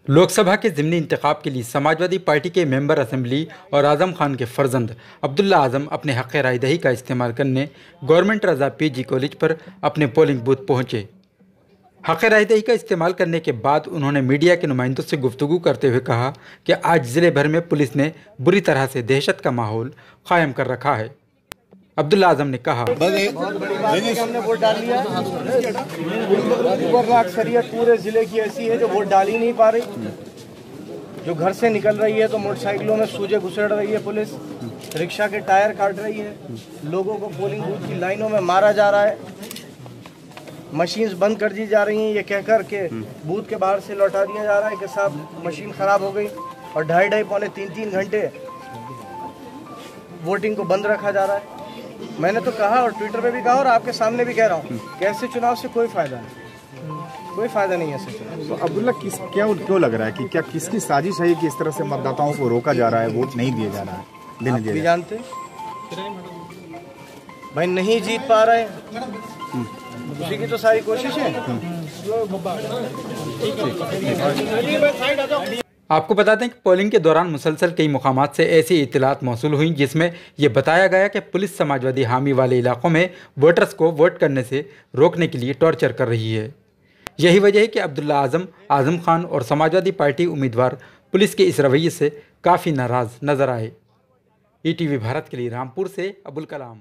लोकसभा के ज़िमनी इंतखाब के लिए समाजवादी पार्टी के मेंबर असेंबली और आज़म खान के फर्जंद अब्दुल्ला आज़म अपने हक़ रायदही का इस्तेमाल करने गवर्नमेंट रज़ा पीजी कॉलेज पर अपने पोलिंग बूथ पहुंचे। हक़ रायदही का इस्तेमाल करने के बाद उन्होंने मीडिया के नुमाइंदों से गुफ्तगू करते हुए कहा कि आज ज़िले भर में पुलिस ने बुरी तरह से दहशत का माहौल कायम कर रखा है। अब्दुल्ला आज़म ने कहा, हमने वोट डाल लिया। अक्सरियत पूरे जिले की ऐसी है जो वोट डाल ही नहीं पा रही, जो घर से निकल रही है तो मोटरसाइकिलों में सूजे घुसेड़ रही है पुलिस, रिक्शा के टायर काट रही है, लोगों को पोलिंग बूथ की लाइनों में मारा जा रहा है, मशीन्स बंद कर दी जा रही हैं ये कहकर के बूथ के बाहर से लौटा दिया जा रहा है कि साहब मशीन खराब हो गई, और 2.5 पौने 3 घंटे वोटिंग को बंद रखा जा रहा है। मैंने तो कहा और ट्विटर पे भी कहा और आपके सामने भी कह रहा हूँ कि ऐसे चुनाव से कोई फायदा नहीं, कोई फायदा नहीं है ऐसे चुनाव। तो अब्दुल्ला क्यों लग रहा है कि क्या किसकी साजिश है कि इस तरह से मतदाताओं को रोका जा रहा है, वोट नहीं दिए जा रहा है? आप भी जानते भाई नहीं जीत पा रहे, उसी की तो सारी कोशिश है। आपको बता दें कि पोलिंग के दौरान मुसलसल कई मुकामात से ऐसी इत्तलात मौसूल हुई जिसमें यह बताया गया कि पुलिस समाजवादी हामी वाले इलाकों में वोटर्स को वोट करने से रोकने के लिए टॉर्चर कर रही है। यही वजह है कि अब्दुल्ला आज़म, आज़म खान और समाजवादी पार्टी उम्मीदवार पुलिस के इस रवैये से काफ़ी नाराज़ नजर आए। ईटीवी भारत के लिए रामपुर से अबुल कलाम।